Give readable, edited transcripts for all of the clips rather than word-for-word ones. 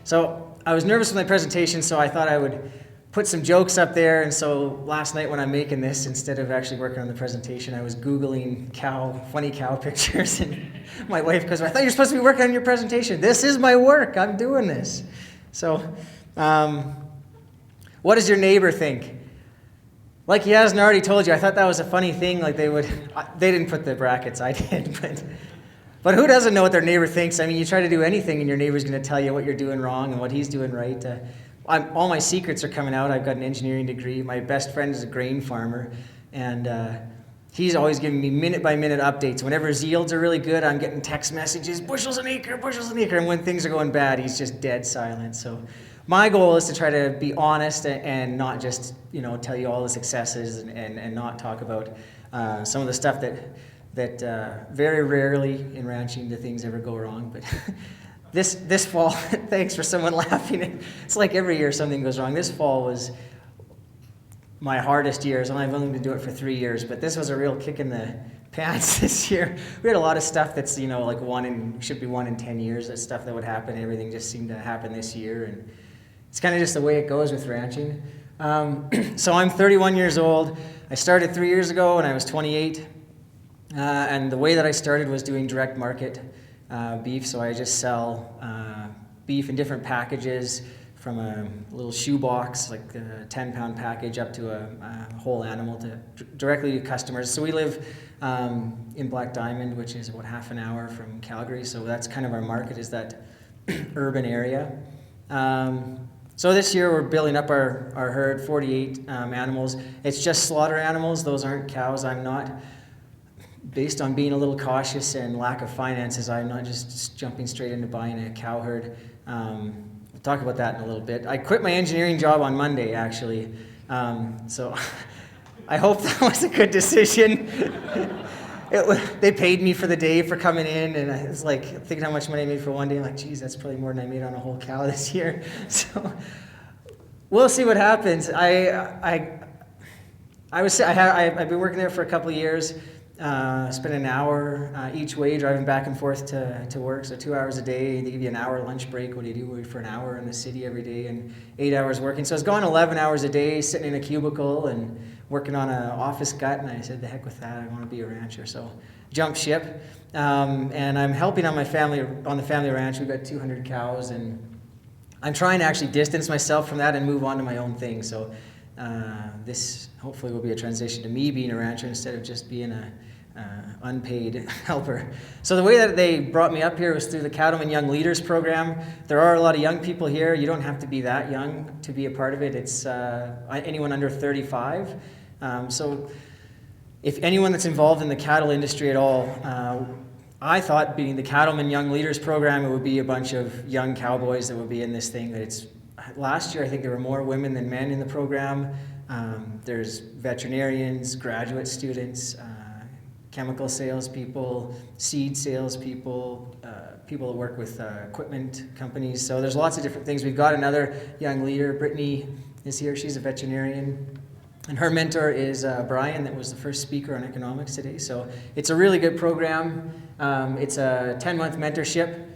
So I was nervous with my presentation, so I thought I would put some jokes up there. And so last night when I'm making this, instead of actually working on the presentation, I was Googling funny cow pictures. And my wife goes, I thought you were supposed to be working on your presentation. This is my work. I'm doing this. So what does your neighbor think? Like he hasn't already told you, I thought that was a funny thing. Like they didn't put the brackets, I did. But who doesn't know what their neighbor thinks? I mean, you try to do anything and your neighbor's going to tell you what you're doing wrong and what he's doing right. All my secrets are coming out. I've got an engineering degree. My best friend is a grain farmer. And he's always giving me minute-by-minute updates. Whenever his yields are really good, I'm getting text messages, bushels an acre, bushels an acre. And when things are going bad, he's just dead silent. So my goal is to try to be honest and not just, tell you all the successes and not talk about some of the stuff that very rarely in ranching do things ever go wrong. But this fall, thanks for someone laughing. It's like every year something goes wrong. This fall was my hardest years, and I've only been doing it for 3 years, but this was a real kick in the pants this year. We had a lot of stuff that's, like should be 1 in 10 years. That stuff that would happen. Everything just seemed to happen this year, and it's kind of just the way it goes with ranching. So I'm 31 years old. I started 3 years ago when I was 28. And the way that I started was doing direct market beef. So I just sell beef in different packages, from a little shoe box, like a 10-pound package, up to a whole animal directly to customers. So we live in Black Diamond, which is about half an hour from Calgary. So that's kind of our market, is that urban area. So this year we're building up our herd, 48 animals. It's just slaughter animals. Those aren't cows. I'm not, based on being a little cautious and lack of finances, I'm not just jumping straight into buying a cow herd. We'll talk about that in a little bit. I quit my engineering job on Monday, actually. So I hope that was a good decision. They paid me for the day for coming in, and I was like thinking how much money I made for one day. I'm like, geez, that's probably more than I made on a whole cow this year. So we'll see what happens. I've been working there for a couple of years. Spend an hour each way driving back and forth to work, so 2 hours a day. They give you an hour lunch break. What do you do? For an hour in the city every day, and 8 hours working. So I was going 11 hours a day, sitting in a cubicle and working on an office gut, and I said, the heck with that, I want to be a rancher. So jumped ship, and I'm helping on the family ranch. We've got 200 cows, and I'm trying to actually distance myself from that and move on to my own thing. So this hopefully will be a transition to me being a rancher instead of just being a unpaid helper. So the way that they brought me up here was through the Cattlemen Young Leaders program. There are a lot of young people here. You don't have to be that young to be a part of it. It's anyone under 35. So if anyone that's involved in the cattle industry at all, I thought being the Cattlemen Young Leaders program, it would be a bunch of young cowboys that would be in this thing. But last year, I think there were more women than men in the program. There's veterinarians, graduate students, chemical salespeople, seed salespeople, people that work with equipment companies. So there's lots of different things. We've got another young leader. Brittany is here. She's a veterinarian. And her mentor is Brian, that was the first speaker on economics today. So it's a really good program. It's a 10-month mentorship.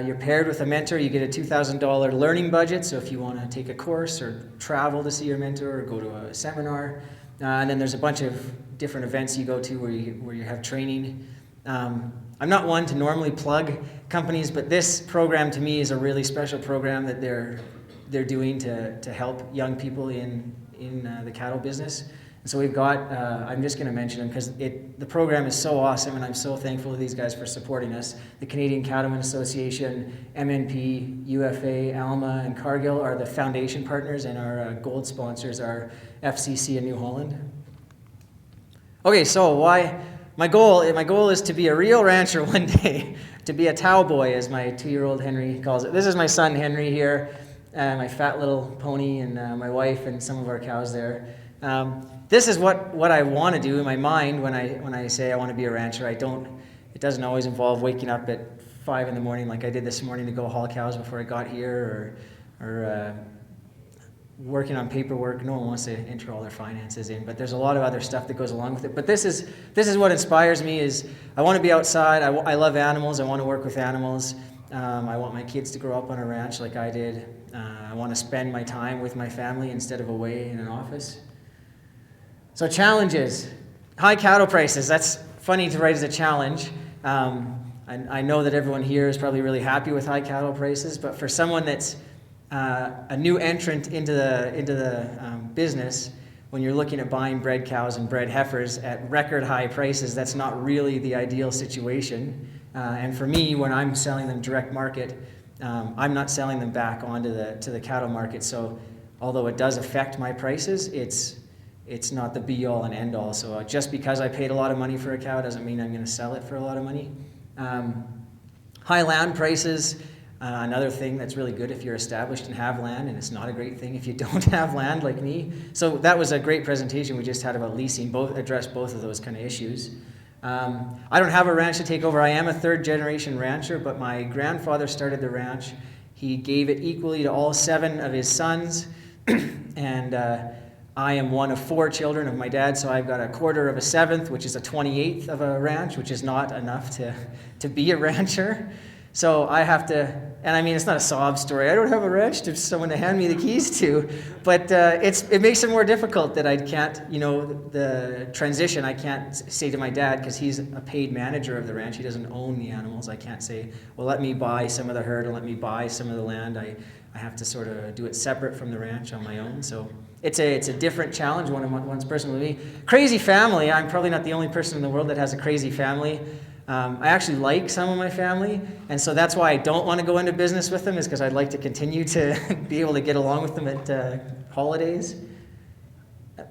You're paired with a mentor. You get a $2,000 learning budget. So if you want to take a course or travel to see your mentor or go to a seminar. And then there's a bunch of different events you go to where you have training. I'm not one to normally plug companies, but this program to me is a really special program that they're doing to help young people in the cattle business. And so we've got, I'm just going to mention them because the program is so awesome, and I'm so thankful to these guys for supporting us. The Canadian Cattlemen Association, MNP, UFA, ALMA, and Cargill are the foundation partners, and our gold sponsors are FCC and New Holland. Okay, so my goal is to be a real rancher one day, to be a Tau boy, as my 2-year-old Henry calls it. This is my son Henry here, my fat little pony, and my wife and some of our cows there. This is what I want to do in my mind when I say I want to be a rancher. It doesn't always involve waking up at 5 in the morning like I did this morning to go haul cows before I got here, or working on paperwork. No one wants to enter all their finances in, but there's a lot of other stuff that goes along with it. But this is what inspires me. Is I want to be outside. I love animals. I want to work with animals. I want my kids to grow up on a ranch like I did. I want to spend my time with my family instead of away in an office. So challenges. High cattle prices. That's funny to write as a challenge. I know that everyone here is probably really happy with high cattle prices, but for someone that's a new entrant into the business, when you're looking at buying bred cows and bred heifers at record high prices, that's not really the ideal situation. And for me, when I'm selling them direct market, I'm not selling them back onto the cattle market. So although it does affect my prices, it's not the be all and end all. So just because I paid a lot of money for a cow doesn't mean I'm going to sell it for a lot of money. High land prices, another thing that's really good if you're established and have land, and it's not a great thing if you don't have land like me. So that was a great presentation we just had about leasing, addressed both of those kind of issues. I don't have a ranch to take over. I am a third generation rancher, but my grandfather started the ranch. He gave it equally to all 7 of his sons, and I am one of 4 children of my dad, so I've got a quarter of a 7th, which is a 28th of a ranch, which is not enough to be a rancher. So I have to, and I mean, it's not a sob story. I don't have a ranch to someone to hand me the keys to, but it makes it more difficult that I can't, the transition, I can't say to my dad, because he's a paid manager of the ranch. He doesn't own the animals. I can't say, well, let me buy some of the herd and let me buy some of the land. I have to sort of do it separate from the ranch on my own. So it's a different challenge, one's personal to me. Crazy family. I'm probably not the only person in the world that has a crazy family. I actually like some of my family, and so that's why I don't want to go into business with them, is because I'd like to continue to be able to get along with them at holidays.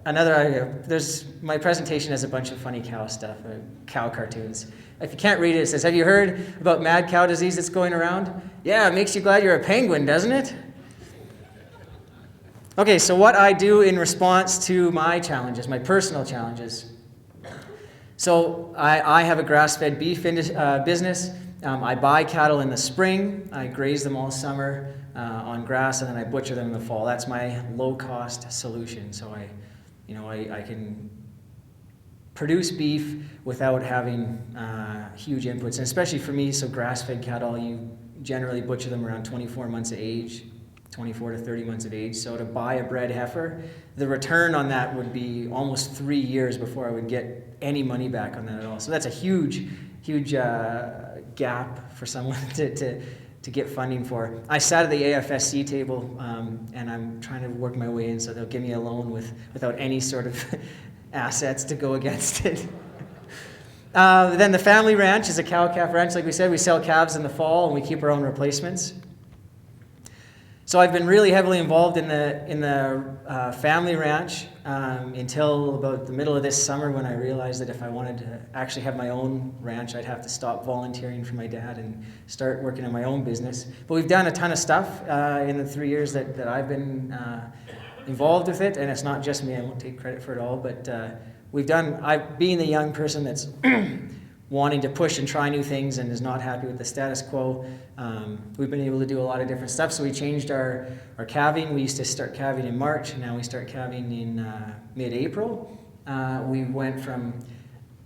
My presentation has a bunch of funny cow stuff, cow cartoons. If you can't read it, it says, have you heard about mad cow disease that's going around? Yeah, it makes you glad you're a penguin, doesn't it? Okay, so what I do in response to my challenges, my personal challenges. So I have a grass-fed beef business. I buy cattle in the spring. I graze them all summer on grass, and then I butcher them in the fall. That's my low-cost solution. So I can produce beef without having huge inputs, and especially for me, so grass-fed cattle, you generally butcher them around 24 months of age. 24 to 30 months of age. So to buy a bred heifer, the return on that would be almost 3 years before I would get any money back on that at all. So that's a huge gap for someone to get funding for. I sat at the AFSC table, and I'm trying to work my way in, so they'll give me a loan without any sort of assets to go against it. Then the family ranch is a cow-calf ranch. Like we said, we sell calves in the fall, and we keep our own replacements. So I've been really heavily involved in the family ranch until about the middle of this summer, when I realized that if I wanted to actually have my own ranch, I'd have to stop volunteering for my dad and start working on my own business. But we've done a ton of stuff in the 3 years that I've been involved with it, and it's not just me. I won't take credit for it all, but being the young person that's wanting to push and try new things and is not happy with the status quo. We've been able to do a lot of different stuff. So we changed our calving. We used to start calving in March, and now we start calving in mid-April. We went from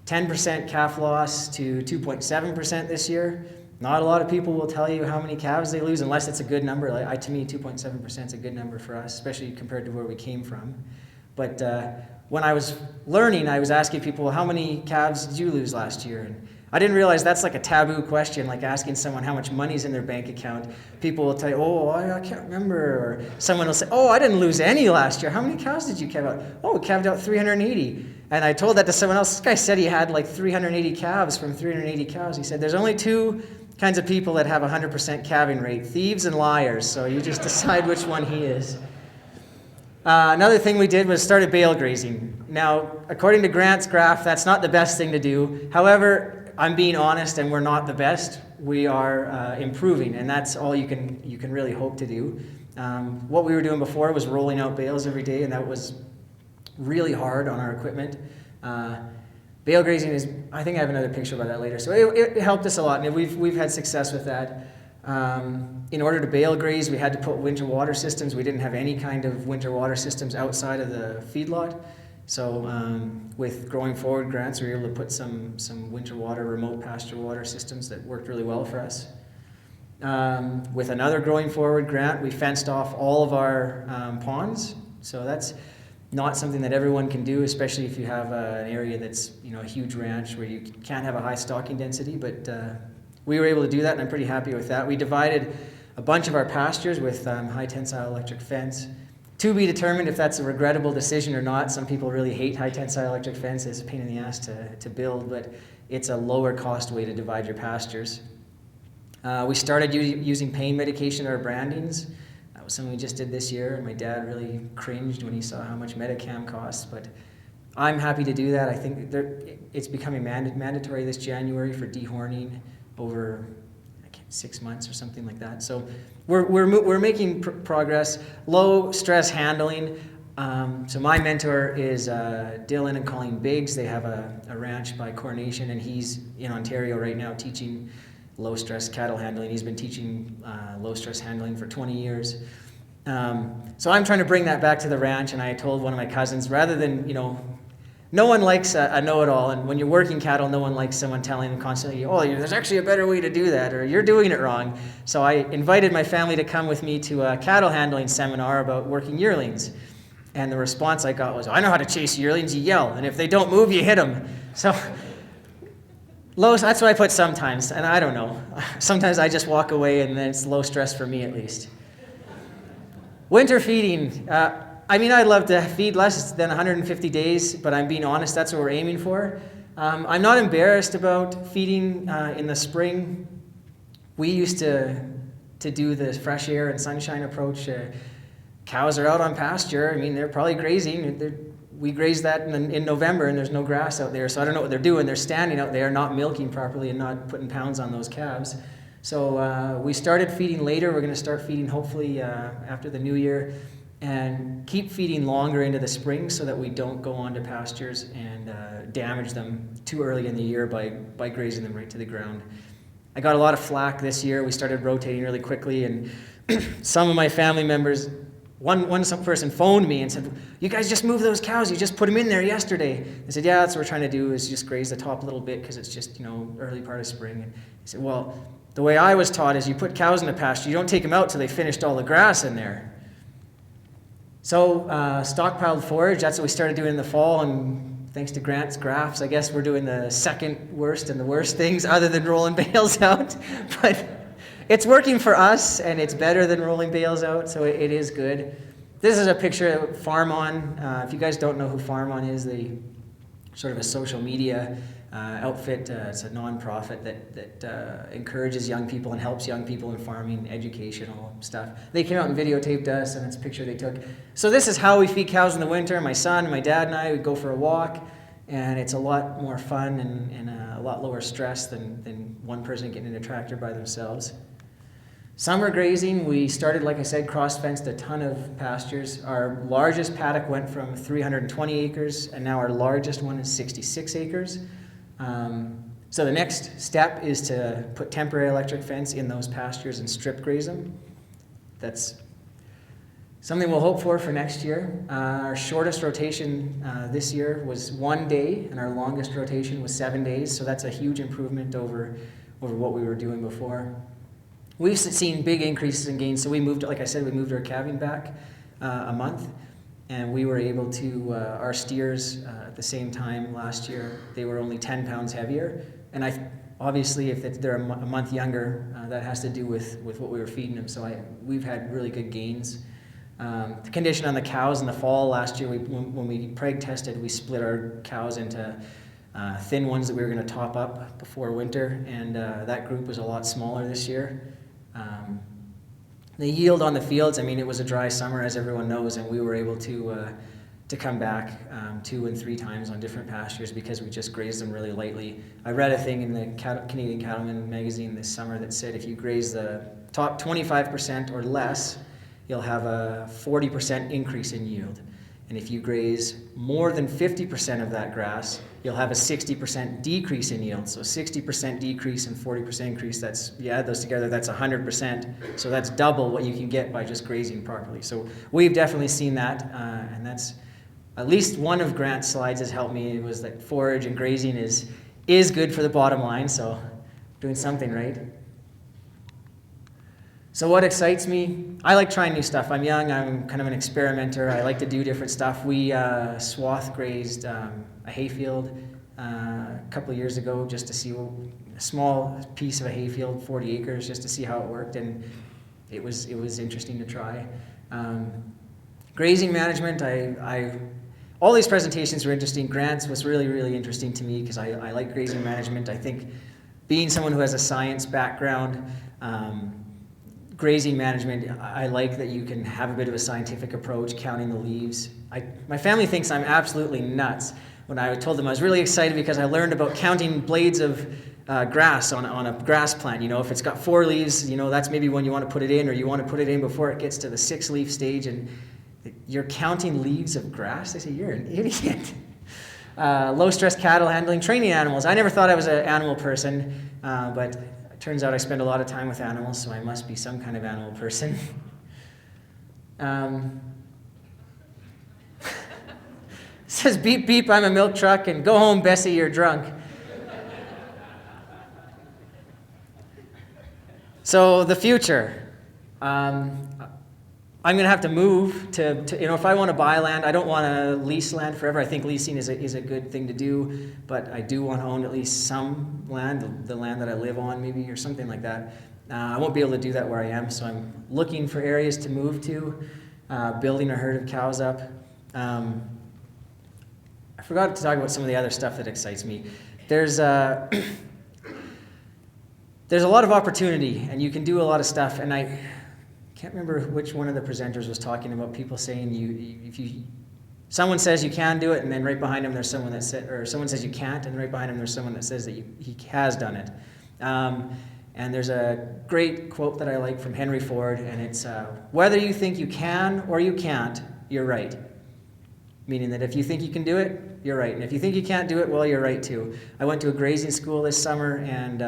10% calf loss to 2.7% this year. Not a lot of people will tell you how many calves they lose unless it's a good number. To me, 2.7% is a good number for us, especially compared to where we came from. But when I was learning, I was asking people, well, how many calves did you lose last year? And I didn't realize that's like a taboo question, like asking someone how much money's in their bank account. People will tell you, oh, I can't remember. Or someone will say, oh, I didn't lose any last year. How many cows did you calve out? Oh, we calved out 380. And I told that to someone else. This guy said he had like 380 calves from 380 cows. He said, there's only 2 kinds of people that have 100% calving rate, thieves and liars. So you just decide which one he is. Another thing we did was started bale grazing. Now, according to Grant's graph, that's not the best thing to do. However, I'm being honest, and we're not the best. We are improving, and that's all you can really hope to do. What we were doing before was rolling out bales every day, and that was really hard on our equipment. Bale grazing is, I think I have another picture about that later. So it helped us a lot, and we've had success with that. In order to bale graze, we had to put winter water systems. We didn't have any kind of winter water systems outside of the feedlot. So with Growing Forward grants, we were able to put some winter water, remote pasture water systems that worked really well for us. With another Growing Forward grant, we fenced off all of our ponds. So that's not something that everyone can do, especially if you have an area that's a huge ranch where you can't have a high stocking density. But we were able to do that, and I'm pretty happy with that. We divided a bunch of our pastures with high tensile electric fence. To be determined if that's a regrettable decision or not. Some people really hate high tensile electric fence. It's a pain in the ass to build, but it's a lower cost way to divide your pastures. We started using pain medication in our brandings. That was something we just did this year, and my dad really cringed when he saw how much Medicam costs, but I'm happy to do that. I think it's becoming mandatory this January for dehorning over 6 months or something like that. So we're making progress. Low stress handling. So my mentor is Dylan and Colleen Biggs. They have a ranch by Coronation, and he's in Ontario right now teaching low stress cattle handling. He's been teaching low stress handling for 20 years. So I'm trying to bring that back to the ranch, and I told one of my cousins, rather than, no one likes a know-it-all, and when you're working cattle, no one likes someone telling them constantly, oh, there's actually a better way to do that, or you're doing it wrong. So I invited my family to come with me to a cattle handling seminar about working yearlings. And the response I got was, I know how to chase yearlings, you yell, and if they don't move, you hit them. So that's what I put sometimes, and I don't know. Sometimes I just walk away, and then it's low stress for me at least. Winter feeding. I'd love to feed less than 150 days, but I'm being honest, that's what we're aiming for. I'm not embarrassed about feeding in the spring. We used to do the fresh air and sunshine approach. Cows are out on pasture. They're probably grazing. We graze that in November, and there's no grass out there, so I don't know what they're doing. They're standing out there, not milking properly and not putting pounds on those calves. So we started feeding later. We're going to start feeding hopefully after the new year, and keep feeding longer into the spring so that we don't go onto pastures and damage them too early in the year by grazing them right to the ground. I got a lot of flack this year. We started rotating really quickly, and some of my family members, one person phoned me and said, you guys just moved those cows, you just put them in there yesterday. I said, yeah, that's what we're trying to do, is just graze the top a little bit because it's just early part of spring. And he said, well, the way I was taught is you put cows in the pasture, you don't take them out till they finished all the grass in there. So stockpiled forage, that's what we started doing in the fall, and thanks to Grant's graphs, I guess we're doing the second worst and the worst things other than rolling bales out. But it's working for us, and it's better than rolling bales out, so it is good. This is a picture of Farm On. If you guys don't know who Farm On is, they sort of a social media outfit. It's a non-profit that encourages young people and helps young people in farming, educational stuff. They came out and videotaped us, and it's a picture they took. So this is how we feed cows in the winter. My son, my dad, and I would go for a walk, and it's a lot more fun and a lot lower stress than one person getting in a tractor by themselves. Summer grazing, we started, like I said, cross-fenced a ton of pastures. Our largest paddock went from 320 acres, and now our largest one is 66 acres. So the next step is to put temporary electric fence in those pastures and strip graze them. That's something we'll hope for next year. Our shortest rotation this year was 1 day, and our longest rotation was 7 days, so that's a huge improvement over what we were doing before. We've seen big increases in gains, so we moved, like I said, we moved our calving back a month, and we were able to, our steers at the same time last year, they were only 10 pounds heavier, and obviously if they're a month younger, that has to do with what we were feeding them, so we've had really good gains. The condition on the cows in the fall last year, when we preg tested, we split our cows into thin ones that we were going to top up before winter, and that group was a lot smaller this year. The yield on the fields, it was a dry summer, as everyone knows, and we were able to come back 2 and 3 times on different pastures because we just grazed them really lightly. I read a thing in the Canadian Cattleman magazine this summer that said if you graze the top 25% or less, you'll have a 40% increase in yield. And if you graze more than 50% of that grass, you'll have a 60% decrease in yield. So 60% decrease and 40% increase, you add those together, that's 100%. So that's double what you can get by just grazing properly. So we've definitely seen that, and that's at least one of Grant's slides has helped me. It was that forage and grazing is good for the bottom line, so doing something right. So what excites me? I like trying new stuff. I'm young, I'm kind of an experimenter. I like to do different stuff. We swath grazed a hayfield a couple of years ago just to see a small piece of a hayfield, 40 acres, just to see how it worked, and it was interesting to try. Grazing management, all these presentations were interesting. Grant's was really, really interesting to me because I like grazing management. I think being someone who has a science background, grazing management, I like that you can have a bit of a scientific approach, counting the leaves. My family thinks I'm absolutely nuts when I told them I was really excited because I learned about counting blades of grass on a grass plant. If it's got 4 leaves, that's maybe when you want to put it in, or you want to put it in before it gets to the 6-leaf stage, and you're counting leaves of grass? They say, you're an idiot. Low-stress cattle handling, training animals. I never thought I was an animal person, but it turns out I spend a lot of time with animals, so I must be some kind of animal person. Says, beep, beep, I'm a milk truck, and go home, Bessie, you're drunk. So the future. I'm going to have to move to if I want to buy land, I don't want to lease land forever. I think leasing is a good thing to do, but I do want to own at least some land, the land that I live on maybe, or something like that. I won't be able to do that where I am, so I'm looking for areas to move to, building a herd of cows up. I forgot to talk about some of the other stuff that excites me. There's a lot of opportunity, and you can do a lot of stuff, and I can't remember which one of the presenters was talking about people saying someone says you can do it, and then right behind him there's someone that someone says you can't, and right behind him there's someone that says that he has done it. And there's a great quote that I like from Henry Ford, and it's whether you think you can or you can't, you're right. Meaning that if you think you can do it, you're right, and if you think you can't do it, well, you're right too. I went to a grazing school this summer, and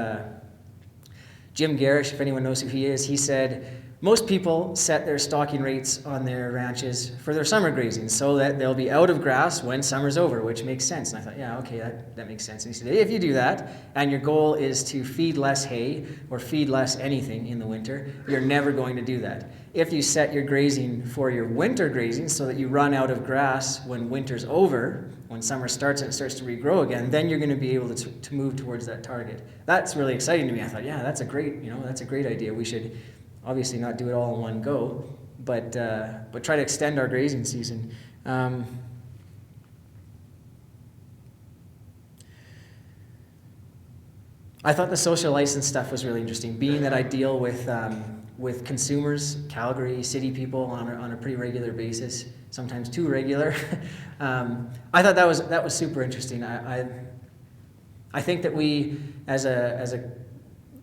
Jim Garish, if anyone knows who he is, he said, most people set their stocking rates on their ranches for their summer grazing so that they'll be out of grass when summer's over, which makes sense. And I thought, yeah, okay, that makes sense. And he said, if you do that, and your goal is to feed less hay or feed less anything in the winter, you're never going to do that. If you set your grazing for your winter grazing so that you run out of grass when winter's over, when summer starts and it starts to regrow again, then you're going to be able to move towards that target. That's really exciting to me. I thought, yeah, that's a great idea. We should obviously not do it all in one go, but try to extend our grazing season. I thought the social license stuff was really interesting, being that I deal with consumers, Calgary city people on a pretty regular basis, sometimes too regular. I thought that was super interesting. I think that we as a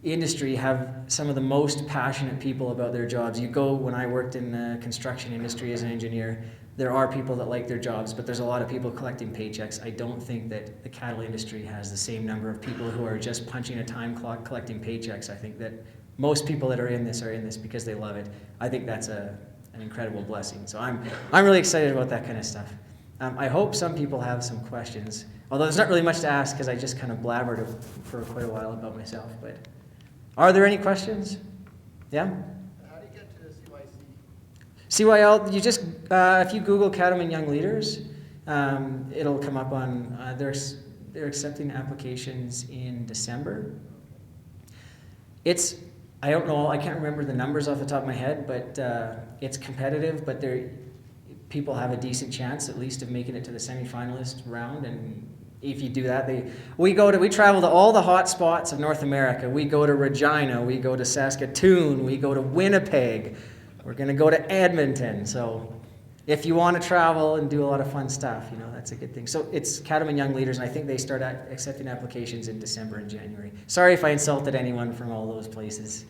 industry have some of the most passionate people about their jobs. When I worked in the construction industry as an engineer, there are people that like their jobs, but there's a lot of people collecting paychecks. I don't think that the cattle industry has the same number of people who are just punching a time clock collecting paychecks. I think that most people that are in this because they love it. I think that's an incredible blessing. So I'm really excited about that kind of stuff. I hope some people have some questions, although there's not really much to ask because I just kind of blabbered for quite a while about myself. But are there any questions? Yeah? How do you get to CYC? CYL, you just, if you Google Cattlemen Young Leaders, it'll come up on, they're accepting applications in December. I don't know, I can't remember the numbers off the top of my head, but it's competitive, but people have a decent chance at least of making it to the semifinalist round, and if you do that, we travel to all the hot spots of North America. We go to Regina, we go to Saskatoon, we go to Winnipeg, we're going to go to Edmonton. So if you want to travel and do a lot of fun stuff, that's a good thing. So it's Cattlemen Young Leaders, and I think they start accepting applications in December and January. Sorry if I insulted anyone from all those places.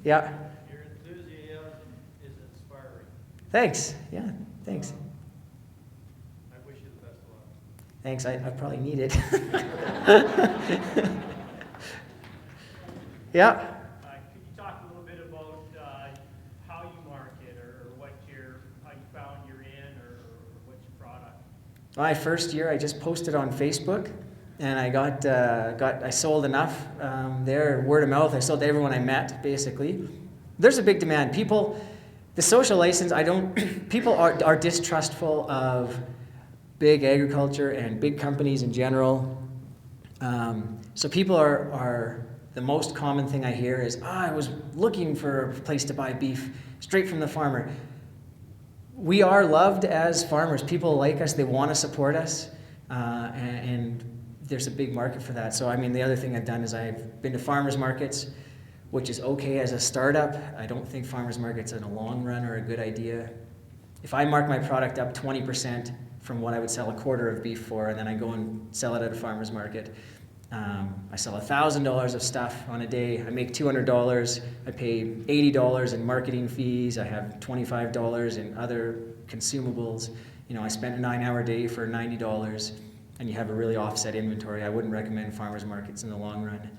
Yeah? Your enthusiasm is inspiring. Thanks. Yeah, thanks. I wish you the best of luck. Thanks, I probably need it. Yeah? Could you talk a little bit about how you market or how you found you're in or what's your product? My first year, I just posted on Facebook, and I sold enough there, word of mouth. I sold to everyone I met, basically. there's a big demand. People, the social license, people are distrustful of big agriculture and big companies in general. So people are, the most common thing I hear is, I was looking for a place to buy beef straight from the farmer. We are loved as farmers. People like us, they want to support us, and there's a big market for that. So I mean, the other thing I've done is I've been to farmers markets, which is okay as a startup. I don't think farmers markets in the long run are a good idea. If I mark my product up 20% from what I would sell a quarter of beef for, and then I go and sell it at a farmer's market, I sell $1,000 of stuff on a day. I make $200. I pay $80 in marketing fees. I have $25 in other consumables. You know, I spent a 9-hour day for $90, and you have a really offset inventory. I wouldn't recommend farmers markets in the long run.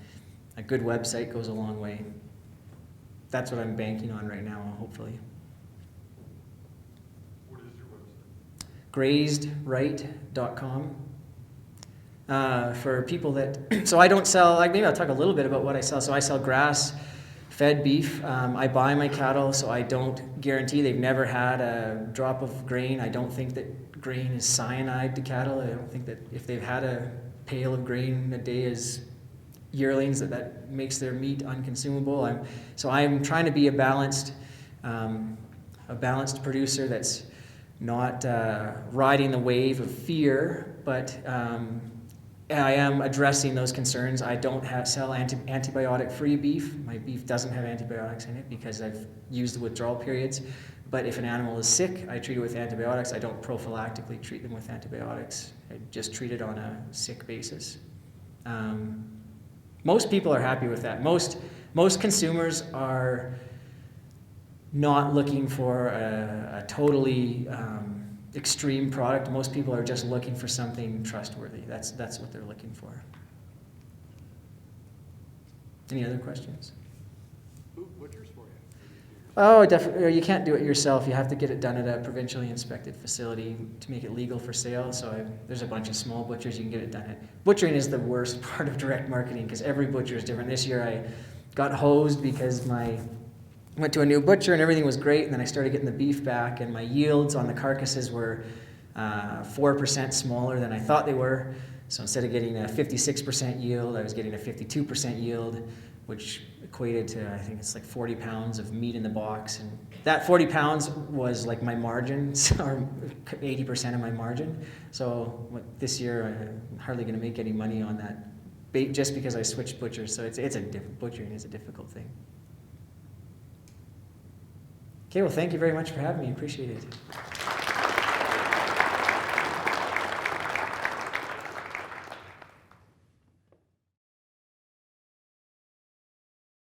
A good website goes a long way. That's what I'm banking on right now, hopefully. What is your website? grazedright.com. For people that, so I don't sell, like maybe I'll talk a little bit about what I sell. So I sell grass-fed beef. I buy my cattle, so I don't guarantee they've never had a drop of grain. I don't think that grain is cyanide to cattle. I don't think that if they've had a pail of grain a day as yearlings, that makes their meat unconsumable. So I'm trying to be a balanced producer that's not riding the wave of fear, but I am addressing those concerns. I don't sell antibiotic-free beef. My beef doesn't have antibiotics in it because I've used the withdrawal periods. But if an animal is sick, I treat it with antibiotics. I don't prophylactically treat them with antibiotics. I just treat it on a sick basis. Most people are happy with that. Most consumers are not looking for a totally extreme product. Most people are just looking for something trustworthy. That's what they're looking for. Any other questions? Who butchers for you? Oh, definitely. You can't do it yourself. You have to get it done at a provincially inspected facility to make it legal for sale. So there's a bunch of small butchers you can get it done at. Butchering is the worst part of direct marketing because every butcher is different. This year I got hosed because I went to a new butcher and everything was great, and then I started getting the beef back, and my yields on the carcasses were 4% smaller than I thought they were. So instead of getting a 56% yield, I was getting a 52% yield, which equated to, I think it's like 40 pounds of meat in the box. And that 40 pounds was like my margin, or 80% of my margin. So this year, I'm hardly going to make any money on that, just because I switched butchers. So butchering is a difficult thing. Okay, well, thank you very much for having me. Appreciate it.